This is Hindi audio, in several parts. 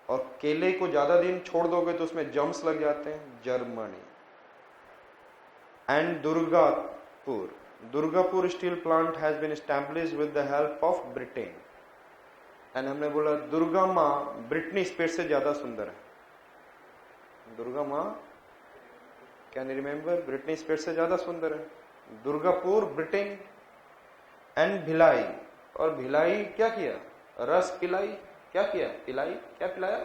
और केले को ज्यादा दिन छोड़ दोगे तो उसमें जम्स लग जाते हैं, Germany. And Durgapur steel plant has been established with the help of Britain. And हमने बोला दुर्गा माँ ब्रिटनी स्पीयर्स से ज्यादा सुंदर है। दुर्गा माँ, can you remember, Britney Spears से ज्यादा सुंदर है। दुर्गापुर ब्रिटेन। एंड भिलाई, और भिलाई क्या किया, रस पिलाई। क्या किया, पिलाई, क्या पिलाया,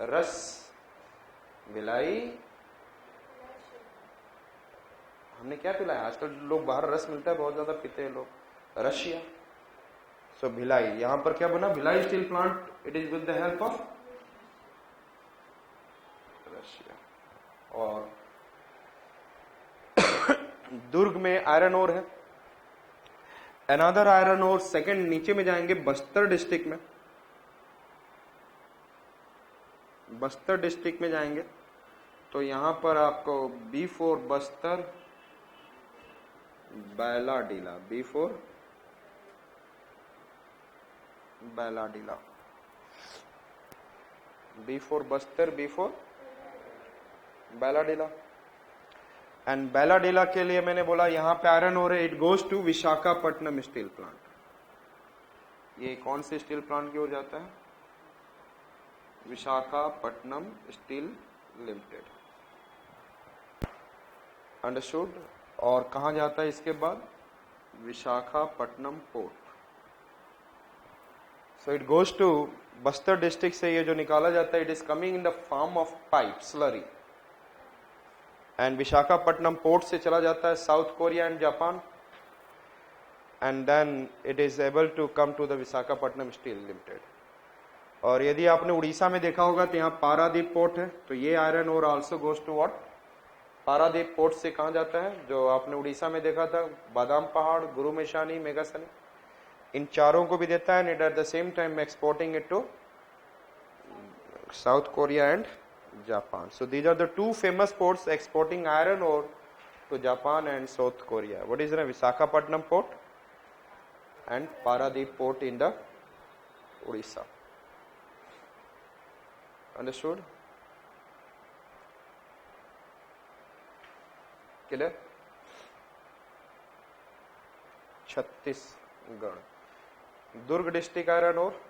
रस। भिलाई हमने क्या पिलाया, आजकल लोग बाहर रस मिलता है बहुत ज्यादा पीते हैं लोग, रशिया। सो भिलाई, यहां पर क्या बना, Bhilai steel plant, it is with the help of Russia. और दुर्ग में आयरन ओर है, अनदर आयरन ओर, सेकंड नीचे में जाएंगे बस्तर डिस्ट्रिक्ट में। बस्तर डिस्ट्रिक्ट में जाएंगे तो यहां पर आपको B4 Bastar Bailadila, B4 Bailadila, B4 Bastar, B4 Bailadila. And Bailadila के लिए मैंने बोला यहां पे आयरन ओर है, it goes to Visakhapatnam steel plant. ये कौन से स्टील प्लांट की ओर जाता है, विशाखापट्टनम स्टील लिमिटेड। अंडरस्टूड। और कहां जाता है इसके बाद, Visakhapatnam port. So it goes to Bastar district से ये जो निकाला जाता है, it is coming in the form of pipe slurry. And Visakhapatnam port से चला जाता है South Korea and Japan. And then it is able to come to the Visakhapatnam steel limited. और यदि आपने उड़ीसा में देखा होगा तो यहाँ पारादीप पोर्ट है, तो ये iron ore also goes to what, Paradip port से कहाँ जाता है, जो आपने उड़ीसा में देखा था, बादाम पहाड़, गुरुमेशानी, मेगासनी, इन चारों को भी देता है। And at the same time exporting it to South Korea and Japan. So these are the two famous ports exporting iron ore to Japan and South Korea. What is the Visakhapatnam port and Paradip port in the Orissa. Understood? Clear? Chhattisgarh, Durg district iron ore,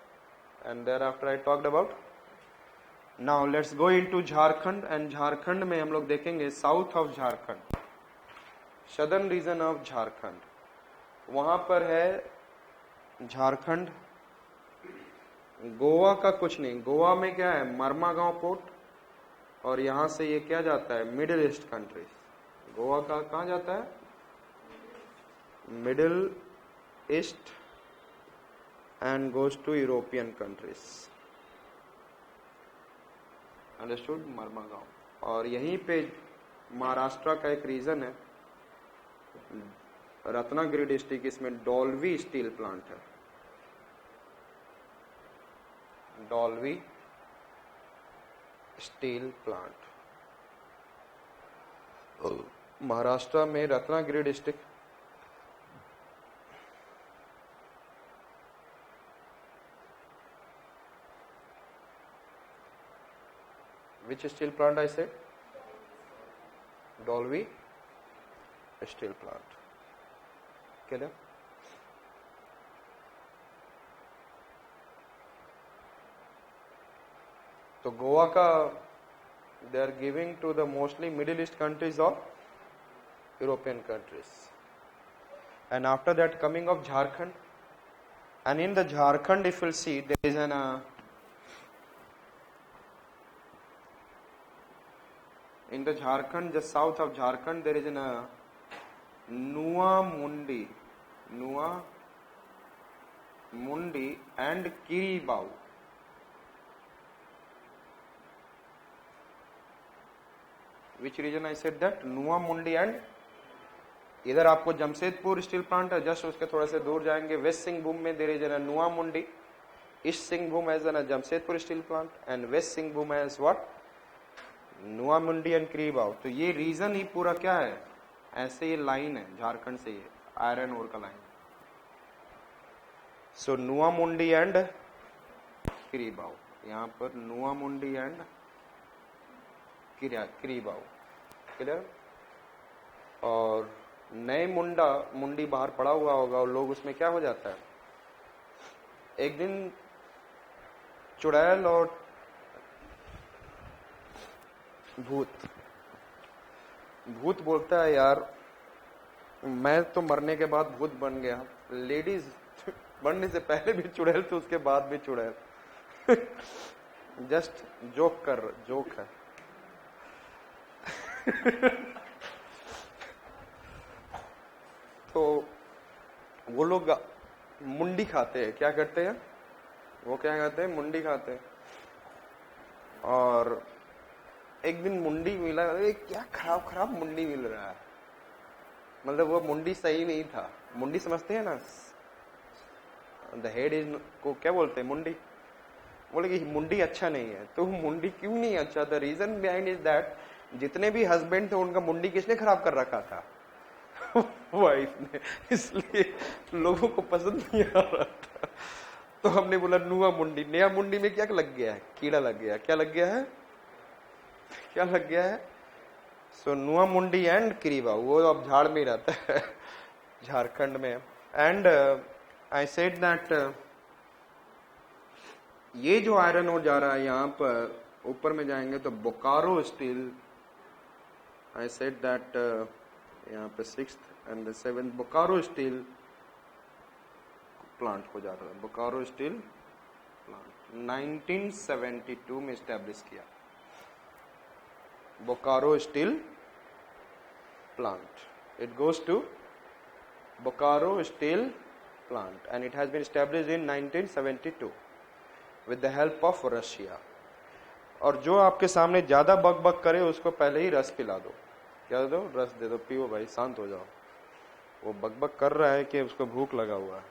and thereafter I talked about. Now let's go into Jharkhand. And Jharkhand में हम लोग देखेंगे south of Jharkhand, southern reason of Jharkhand. वहां पर है झारखंड, गोवा का कुछ नहीं, गोवा में क्या है, मरमागांव पोर्ट, और यहां से ये क्या जाता है, मिडिल ईस्ट कंट्रीज। गोवा का कहां जाता है, Middle East and goes to European countries. Understood, Marmagao. और यहीं पे महाराष्ट्र का एक रीजन है, रत्नागिरी डिस्ट्रिक्ट, इसमें डॉल्वी स्टील प्लांट है, डॉल्वी स्टील प्लांट, महाराष्ट्र में Ratnagiri district. Which steel plant I said, Dolvi steel plant. Clear? तो गोवा का they are giving to the mostly Middle East countries और European countries. And after that coming of Jharkhand, and in the Jharkhand if you see there is an in the Jharkhand, just south of Jharkhand, there is a Nuwa Mundi and Kiribau. Which region I said that? Nuwa Mundi and इधर आपको जमशेदपुर स्टील प्लांट है, जस्ट उसके थोड़े से दूर जाएंगे वेस्ट सिंहभूम में there is an Noamundi, east Singhbhum as an Jamshedpur steel plant and west Singhbhum as what Noamundi and क्रीबाव। तो ये रीजन ही पूरा क्या है, ऐसे ये लाइन है झारखंड से, ये आयरन ओर का लाइन। सो नुआ मुंडी एंड क्रीबाव यहाँ पर नुआ मुंडी एंड किरीबाऊ, क्लियर। और नए मुंडी बाहर पड़ा हुआ होगा और लोग उसमें क्या हो जाता है, एक दिन चुड़ैल और भूत बोलता है यार मैं तो मरने के बाद भूत बन गया, लेडीज बनने से पहले भी चुड़ैल तो उसके बाद भी चुड़ैल। जस्ट जोक है। तो वो लोग मुंडी खाते हैं, क्या करते हैं वो, क्या कहते हैं, मुंडी खाते हैं। और एक दिन मुंडी मिला, अरे क्या खराब मुंडी मिल रहा है, मतलब वो मुंडी सही नहीं था। मुंडी समझते हैं ना, द हेड इज को क्या बोलते हैं, मुंडी। बोले कि मुंडी अच्छा नहीं है, तो मुंडी क्यों नहीं अच्छा? The reason behind is that जितने भी हस्बैंड थे उनका मुंडी किसने खराब कर रखा था? वाइफ ने, इसलिए लोगों को पसंद नहीं आ रहा था। तो हमने बोला नुआ मुंडी। नया मुंडी में क्या लग गया है? कीड़ा लग गया। क्या लग गया है? क्या लग गया है? सो नुआ मुंडी एंड किरीबा, वो अब झाड़ में रहता है, झारखंड में। एंड आई सेड दैट ये जो आयरन ओर जा रहा है यहाँ पर ऊपर में जाएंगे तो Bokaro steel, I said that यहाँ पे 6th and 7th Bokaro steel plant को जा रहा है। बोकारो स्टील प्लांट 1972 में स्टैब्लिश किया, Bokaro steel plant. It goes to Bokaro steel plant and it has been established in 1972 with the help of Russia. और जो आपके सामने ज्यादा बक करे उसको पहले ही रस पिला दो। क्या दो? रस दे दो, पियो भाई, शांत हो जाओ। वो बक कर रहा है कि उसको भूख लगा हुआ है।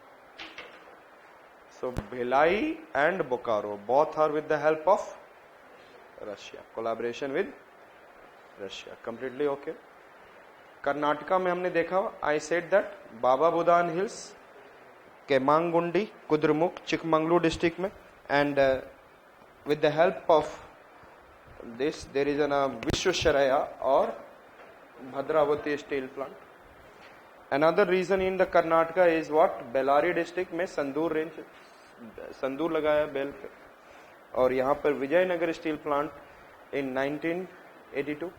So Bhilai and Bokaro both are with the help of Russia, collaboration with Russia, completely okay. Karnataka में हमने देखा, I said that Baba Budan hills, Kemmangundi, Kudremukh, Chikmagalur district में। And with the help of this there is a Vishwasharaya or Bhadravati steel plant. Another reason in the Karnataka is what? Bellary district में संदूर रेंज, संदूर लगाया बेल पे। और यहाँ पर Vijayanagar steel plant in 1982।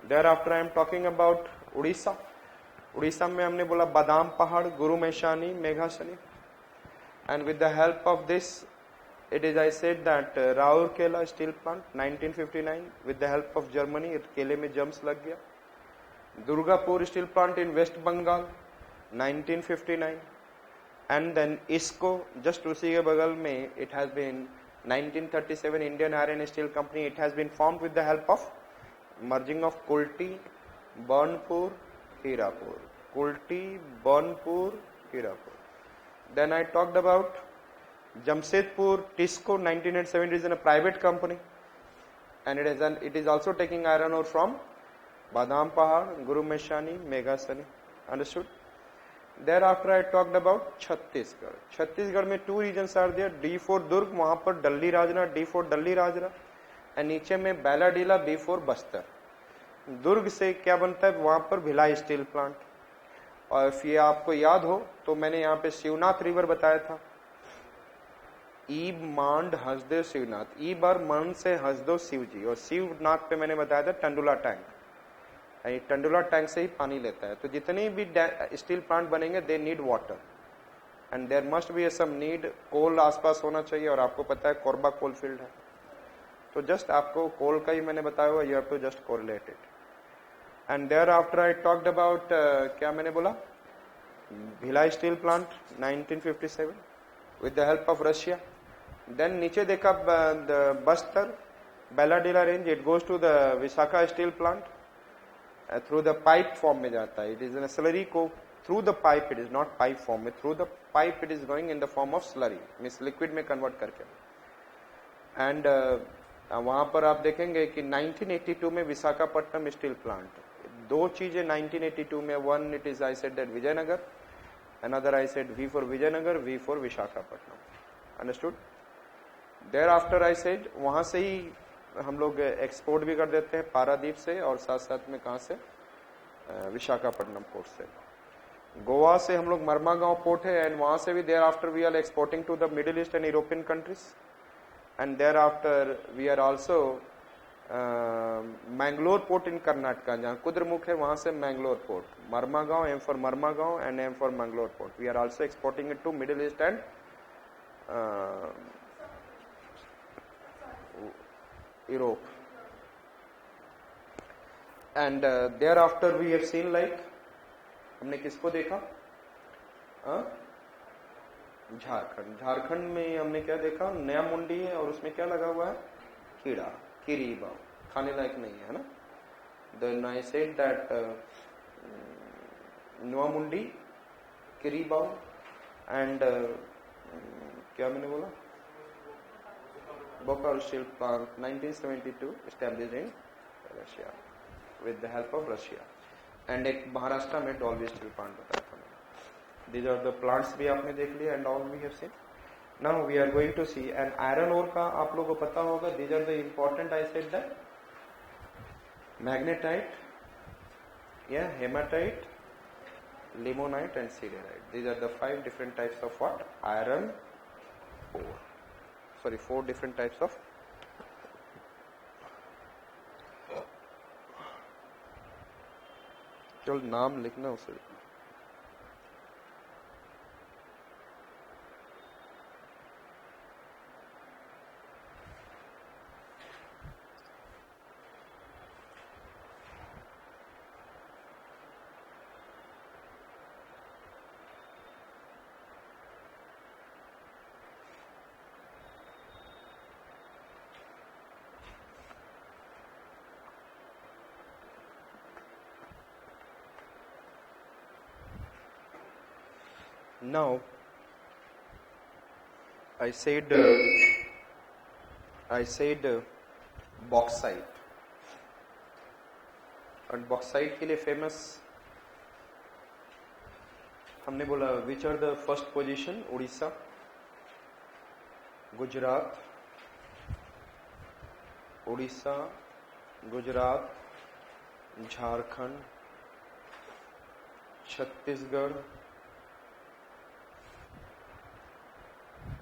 Thereafter I am talking about Orissa. Orissa में हमने बोला बादाम पहाड़, गुरु मेशानी, मेघासनी। And with the help of this it is, I said that Raurkela steel plant 1959 with the help of Germany, केले में जम्स लग गया। Durgapur steel plant in West Bengal 1959 and then ISCO just उसी के बगल में it has been 1937 Indian Iron Steel Company, it has been formed with the help of merging of Kulti, Burnpur, Hirapur, Kulti, Burnpur, Hirapur. Then I talked about Jamshedpur Tisco 1987 is in a private company and it is also taking iron ore from Badam Pahad, Guru Meshani, Meghasani. Understood? Thereafter I talked about Chhattisgarh. Chhattisgarh में 2 regions are there, D4 Durg, वहाँ पर डल्ली राजरा, D4 डल्ली राजरा, and नीचे में बैलाडीला, B4 बस्तर। दुर्ग से क्या बनता है? वहाँ पर भिलाई स्टील प्लांट। और फिर आपको याद हो तो मैंने यहाँ पे शिवनाथ रिवर बताया था, ईब मांड हसदेव शिवनाथ, ईब और मन से हसदो शिव जी, और शिवनाथ पे मैंने बताया था टंडुला टैंक, यानी टंडुला टैंक से ही पानी लेता है। तो जितने भी स्टील प्लांट बनेंगे they need water and there must be some need, coal आसपास होना चाहिए। और आपको पता है कोरबा कोल फील्ड है, तो जस्ट आपको कोल का ही मैंने बताया हुआ, you have to just correlate it. And there after I talked about क्या मैंने बोला, Bhilai steel plant 1957 with the help of Russia. Then नीचे देखा Bastar Bailadila range, it goes to the Visakha steel plant, through the pipe form में जाता है। इट इज एन स्लरी को through the pipe, it is not pipe form में, through the pipe it is going in the form of slurry, means liquid में कन्वर्ट करके। एंड वहां पर आप देखेंगे कि 1982 में विशाखापट्टनम स्टील प्लांट, 2 चीजें 1982 में, one it is I said that Vijayanagar, another I said V for Vijayanagar, V for Visakhapatnam. Understood? There after I said, वहां से ही हम लोग एक्सपोर्ट भी कर देते हैं पारादीप से, और साथ साथ में कहाँ से, विशाखापट्टनम पोर्ट से। गोवा से हम लोग मरमागांव पोर्ट है, एंड वहां से भी there after we are exporting to the Middle East and European countries, and there after we are also Mangalore port in Karnataka, जहाँ कुद्रमुख है वहां से Mangalore port, Marmagao, M for Marmagao and M for Mangalore port, we are also exporting it to Middle East and Europe. And there after we have seen like, हमने किसको देखा, झारखंड। झारखंड में हमने क्या देखा, नया मुंडी है और उसमें क्या लगा हुआ है, कीड़ा, किरीबा, खाने लायक नहीं है ना। देन आई सेड दैट नवा मुंडी, किरीबा एंड क्या मैंने बोला, Bhopal steel plant 1972 established in Russia with the help of Russia, and एक महाराष्ट्र में डॉल्बी स्टील प्लांट बताया था मैंने। These are the plants भी आपने देख लिया and all we have seen. Now we are going to see an iron ore का आप लोगों को पता होगा, these are the important, I said that magnetite, yeah, hematite, limonite and siderite. These are the 5 different types of what, iron ore. Sorry, 4 different types of केवल नाम लिखना उसे। Now, I said bauxite, and bauxite के लिए famous हमने बोला which are the first position, Orissa, Gujarat, Orissa, Gujarat, Jharkhand, Chhattisgarh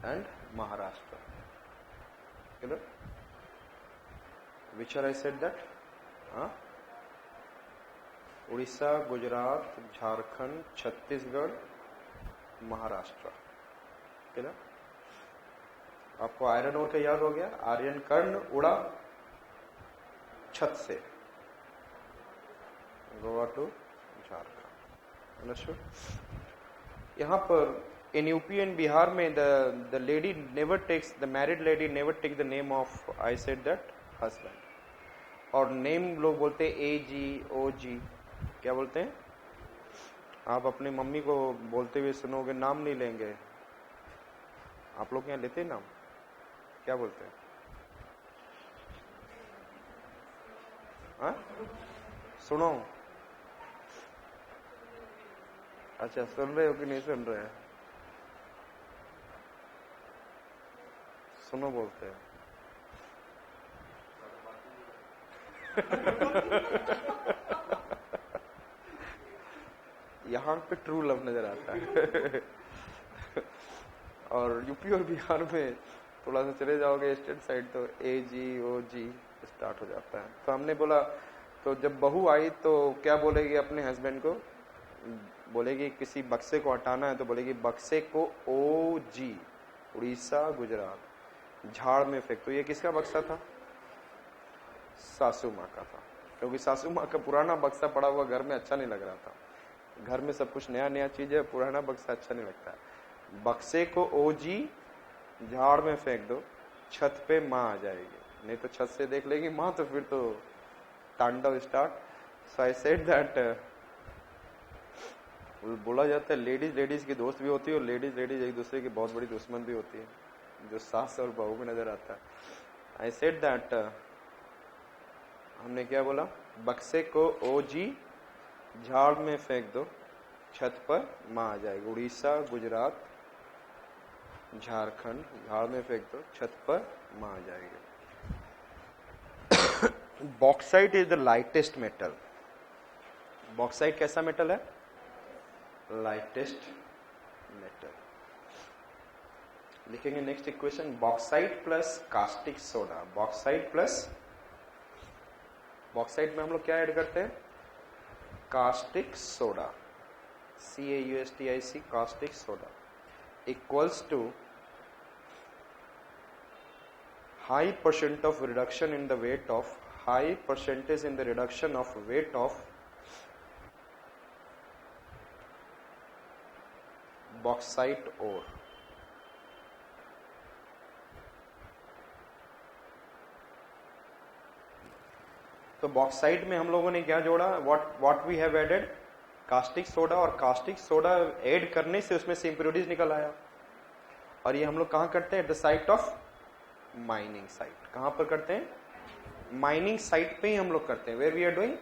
and Maharashtra. Clear? Which are I said that? Orissa, Gujarat, Jharkhand, Chhattisgarh, Maharashtra. Clear? आपको आयरन ओर का याद हो गया, आर्यन कर्ण उड़ा छत से, गोवा टू झारखंड। अंडरस्टूड? यहाँ पर in UP and Bihar में the lady never takes, the married lady never take the name of, I said that, husband, और नेम लोग बोलते हैं AG OG, क्या बोलते हैं? आप अपने मम्मी को बोलते हुए सुनोगे, नाम नहीं लेंगे। आप लोग यहाँ लेते हैं नाम, क्या बोलते हैं? हाँ, सुनो, अच्छा सुन रहे हो कि नहीं सुन रहे हैं? सुनो बोलते हैं। यहाँ पे ट्रू लव नजर आता है। और यूपी और बिहार में थोड़ा सा चले जाओगे स्टेट साइड तो AG OG स्टार्ट हो जाता है। तो हमने बोला, तो जब बहू आई तो क्या बोलेगी अपने हस्बैंड को? बोलेगी किसी बक्से को हटाना है तो बोलेगी बक्से को OG, उड़ीसा, गुजरात, झाड़ में फेंक। तो ये किसका बक्सा था? सासू माँ का था, क्योंकि सासू माँ का पुराना बक्सा पड़ा हुआ घर में अच्छा नहीं लग रहा था। घर में सब कुछ नया नया चीज है, पुराना बक्सा अच्छा नहीं लगता है। बक्से को OG झाड़ में फेंक दो, छत पे माँ आ जाएगी, नहीं तो छत से देख लेगी माँ तो फिर तो तांडव start. So I said that, बोला जाता है लेडीज की दोस्त भी होती है और लेडीज एक दूसरे की बहुत बड़ी दुश्मन भी होती है, जो सास और बहू में नजर आता है। आई सेड दैट, हमने क्या बोला? बक्से को OG झाड़ में फेंक दो, छत पर माँ आ जाएगी। उड़ीसा, गुजरात, झारखंड, झाड़ में फेंक दो, छत पर मार जाएगा। Bauxite is the lightest metal. Bauxite कैसा मेटल है? Lightest metal. लिखेंगे next equation, bauxite plus caustic soda. Bauxite plus, bauxite में हम लोग क्या ऐड करते हैं? Caustic soda, CaUSTic, caustic soda, equals to high percent of reduction in the weight of, high percentage in the reduction of weight of bauxite ore। तो बॉक्साइट में हम लोगों ने क्या जोड़ा? What we have added? Caustic soda, और कास्टिक सोडा ऐड करने से उसमें से इंप्योरिटीज निकल आया। और ये हम लोग कहाँ करते हैं? At the site of mining site. कहां पर करते हैं? माइनिंग साइट पे ही हम लोग करते हैं। Where we are doing?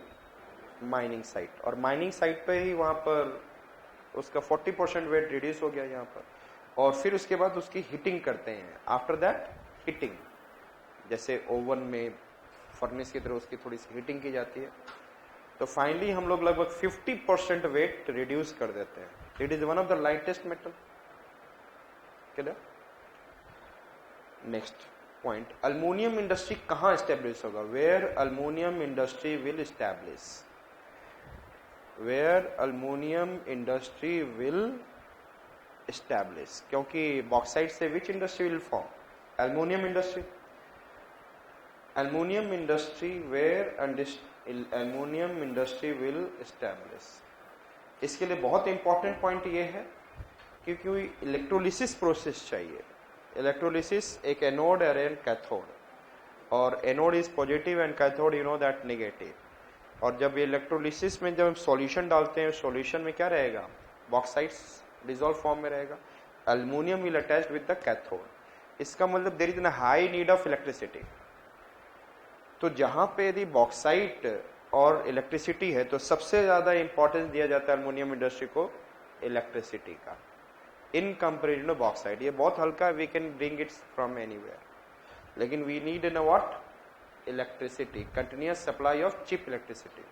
Mining site. और माइनिंग साइट पे ही वहां पर उसका 40% वेट रिड्यूस हो गया यहाँ पर। और फिर उसके बाद उसकी हीटिंग करते हैं। आफ्टर दैट हीटिंग, जैसे ओवन में फर्नेस की तरह उसकी थोड़ी सी हीटिंग की जाती है, तो फाइनली हम लोग लगभग 50% वेट रिड्यूस कर देते हैं। It is one of the lightest metal. Clear? Next point, aluminium industry कहां एस्टेब्लिश होगा? Where aluminium industry will establish, where aluminium industry will establish. क्योंकि बॉक्साइट से which industry will form? Aluminium industry. Aluminium industry, where aluminium industry will establish. इसके लिए बहुत इंपॉर्टेंट पॉइंट ये है क्योंकि इलेक्ट्रोलिसिस प्रोसेस चाहिए। इलेक्ट्रोलिसिस, एक एनोड और एक कैथोड, और anode is positive and cathode you know that negative. और जब इलेक्ट्रोलिसिस में जब हम सॉल्यूशन डालते हैं, सॉल्यूशन में क्या रहेगा? बॉक्साइट्स डिसॉल्व फॉर्म में रहेगा। Aluminium will attached with the cathode. इसका मतलब there is an high need of electricity. तो जहां पे यदि बॉक्साइट और इलेक्ट्रिसिटी है तो सबसे ज्यादा इंपॉर्टेंस दिया जाता है अल्मोनियम इंडस्ट्री को इलेक्ट्रिसिटी का, इन कंपेरिजन टू बॉक्साइट। ये बहुत हल्का है, we can bring it from anywhere, लेकिन we need in what? Electricity, continuous supply of cheap electricity.